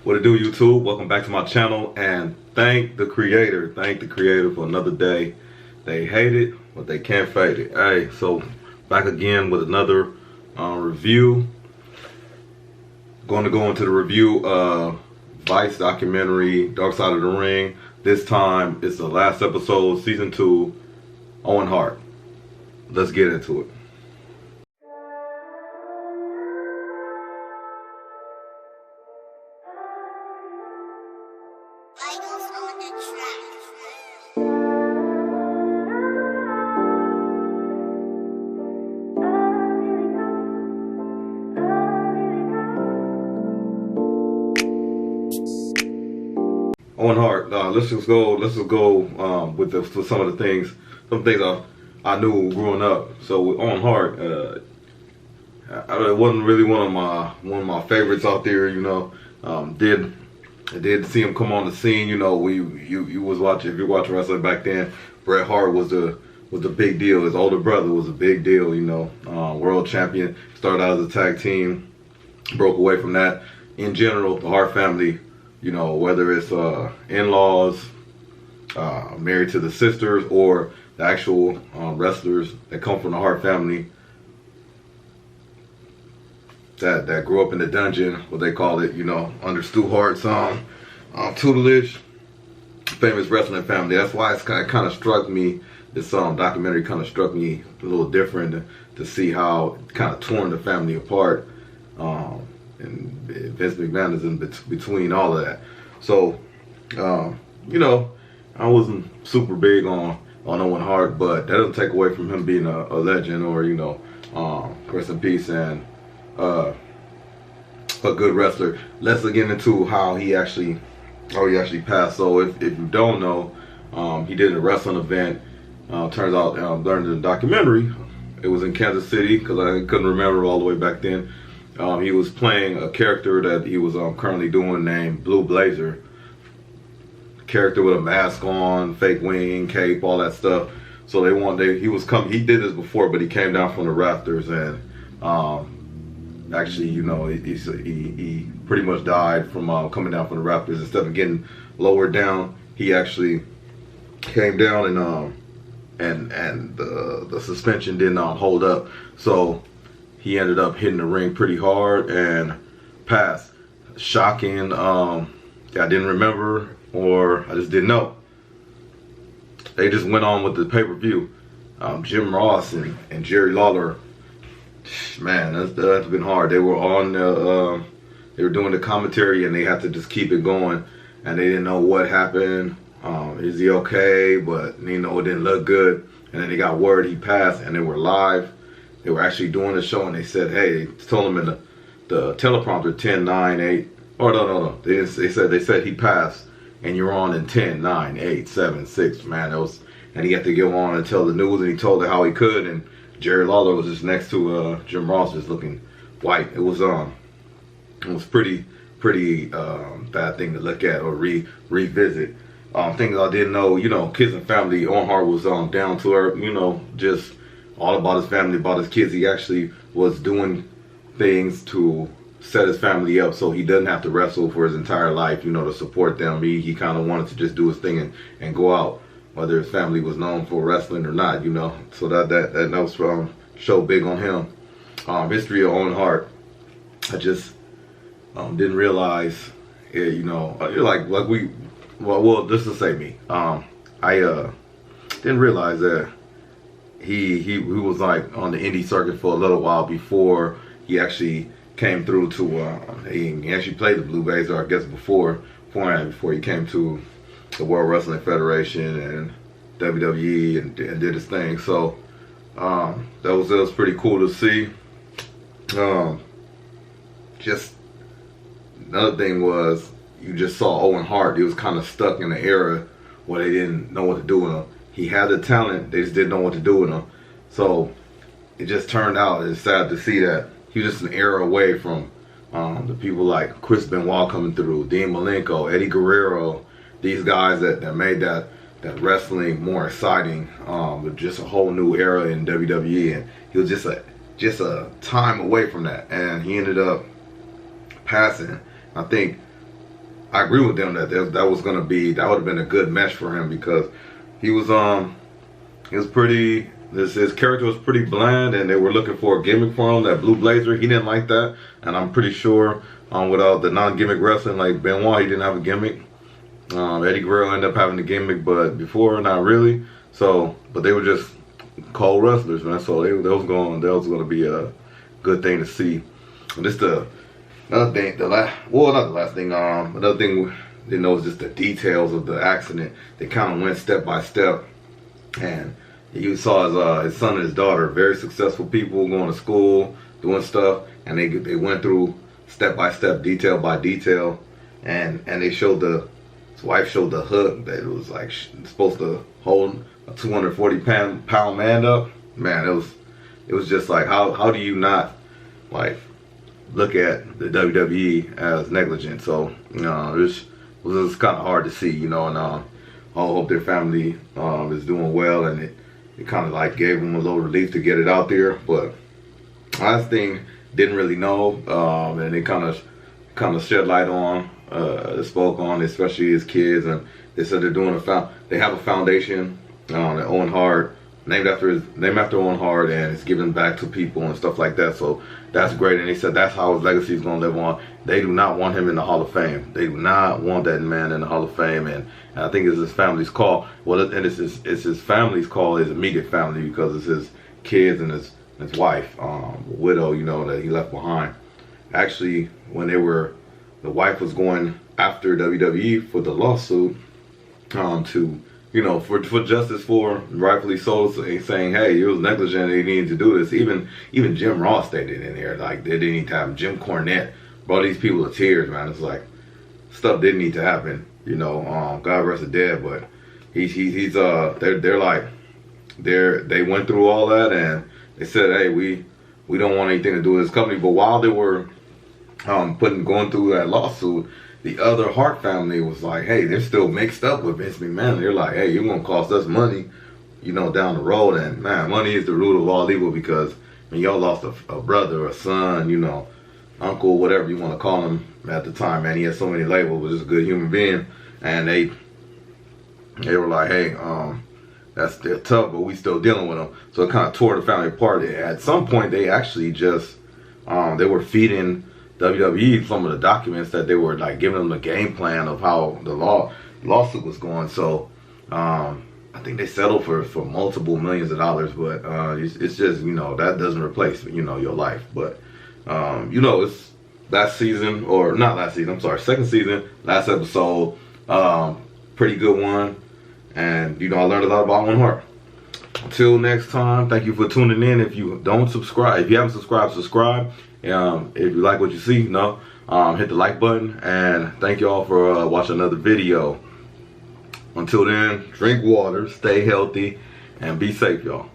What it do, YouTube? Welcome back to my channel, and thank the creator for another day. They hate it, but they can't fade it. Hey, so back again with another review. Going to go into the review of Vice documentary, Darkside of the Ring. This time, it's the last episode, season 2, Owen Hart. Let's get into it. Owen Hart. Let's just go with some of the things. Some things I knew growing up. So with Owen Hart, it wasn't really one of my favorites out there. You know, did see him come on the scene. You know, you was watching, if you're watching wrestling back then, Bret Hart was the big deal. His older brother was a big deal. You know, world champion. Started out as a tag team, broke away from that. In general, the Hart family, you know, whether it's in-laws, married to the sisters, or the actual wrestlers that come from the Hart family that grew up in the dungeon, what they call it, you know, under Stu Hart's tutelage, famous wrestling family. That's why it's kind of struck me, this documentary kind of struck me a little different to see how it kind of torn the family apart. And Vince McMahon is in between all of that. So, you know, I wasn't super big on Owen Hart, but that doesn't take away from him being a legend, or, you know, rest in peace, and a good wrestler. Let's get into how he actually passed. So if you don't know, he did a wrestling event. Turns out, during the documentary, it was in Kansas City, because I couldn't remember all the way back then. He was playing a character that he was currently doing named Blue Blazer. Character with a mask on, fake wing, cape, all that stuff. So he did this before, but he came down from the rafters, and actually, you know, he pretty much died from coming down from the rafters. Instead of getting lowered down, he actually came down, and the suspension didn't hold up. So he ended up hitting the ring pretty hard and passed. Shocking. I didn't remember, or I just didn't know. They just went on with the pay-per-view. Jim Ross and Jerry Lawler, man, that's been hard. They were on they were doing the commentary, and they had to just keep it going, and they didn't know what happened. Is he okay? But, you know, it didn't look good. And then they got word he passed, and they were live. They were actually doing the show, and they said, hey, they told him in the teleprompter 10, 9, 8. Oh, no. They said he passed, and you're on in 10, 9, 8, 7, 6. Man, and he had to go on and tell the news, and he told it how he could. And Jerry Lawler was just next to Jim Ross, just looking white. It was pretty bad thing to look at or revisit. Things I didn't know, you know, kids and family. Owen Hart was down to earth, you know, just all about his family, about his kids. He actually was doing things to set his family up so he doesn't have to wrestle for his entire life, you know, to support them. He kind of wanted to just do his thing and go out, whether his family was known for wrestling or not, you know. So that was show big on him. History of Owen Hart. I just didn't realize, you know, well, just to say me, I didn't realize that he was like on the indie circuit for a little while before he actually came through to he actually played the Blue Blazer, I guess, before he came to the World Wrestling Federation and WWE and did his thing. So that was pretty cool to see. Just another thing was, you just saw Owen Hart. He was kind of stuck in the era where they didn't know what to do with him. He had the talent, they just didn't know what to do with him. So it just turned out, it's sad to see that he was just an era away from the people like Chris Benoit coming through, Dean Malenko, Eddie Guerrero, these guys that made that wrestling more exciting, with just a whole new era in WWE. And he was just a time away from that, and he ended up passing. I think I agree with them that that was gonna be, that would have been a good mesh for him, because he was pretty, his character was pretty bland, and they were looking for a gimmick for him. That blue blazer, he didn't like that, and I'm pretty sure without the non-gimmick wrestling like Benoit, he didn't have a gimmick. Eddie Guerrero ended up having a gimmick, but before, not really. So, but they were just cold wrestlers, man. So that was going to be a good thing to see. And just another thing, not the last thing. Another thing, you know, is just the details of the accident. They kind of went step by step, and you saw his son and his daughter, very successful people, going to school, doing stuff, and they went through step by step, detail by detail, and they showed his wife showed the hook that it was like supposed to hold a 240-pound man up. Man, it was just like, how do you not like look at the WWE as negligent? So, you know, it was kind of hard to see, you know, and I hope their family is doing well, and it kind of like gave them a little relief to get it out there. But last thing, didn't really know, and they kind of shed light on, spoke on, especially his kids, and they said they're doing they have a foundation, at Owen Hart, named after Owen Hart, and it's given back to people and stuff like that. So that's great, and they said that's how his legacy is going to live on. They do not want him in the Hall of Fame. They do not want that man in the Hall of Fame, and I think it's his family's call. Well, and it's his family's call, his immediate family, because it's his kids and his wife, widow, you know, that he left behind. Actually, when the wife was going after WWE for the lawsuit, to, you know, for justice, for rightfully so, saying, hey, it was negligent, they needed to do this. Even Jim Ross stated in there, like, they didn't need to have Jim Cornette, brought these people to tears, man. It's like, stuff didn't need to happen, you know. God rest the dead, but they went through all that, and they said, hey, we don't want anything to do with this company. But while they were going through that lawsuit, the other Hart family was like, hey, they're still mixed up with Vince McMahon. They're like, hey, you're going to cost us money, you know, down the road. And man, money is the root of all evil, because when y'all lost a brother, a son, you know, uncle, whatever you want to call him at the time, man, he had so many labels, was just a good human being. And they were like, hey, they're tough, but we still dealing with them. So it kind of tore the family apart. At some point, they actually just, they were feeding WWE some of the documents that they were like giving them the game plan of how the lawsuit was going. So I think they settled for multiple millions of dollars, but it's just, you know, that doesn't replace, you know, your life. But you know, it's last season, or not last season, I'm sorry, second season, last episode, pretty good one. And, you know, I learned a lot about Owen Hart. Until next time, thank you for tuning in. If you don't subscribe, if you haven't subscribed, subscribe. If you like what you see, hit the like button. And thank you all for watching another video. Until then, drink water, stay healthy, and be safe, y'all.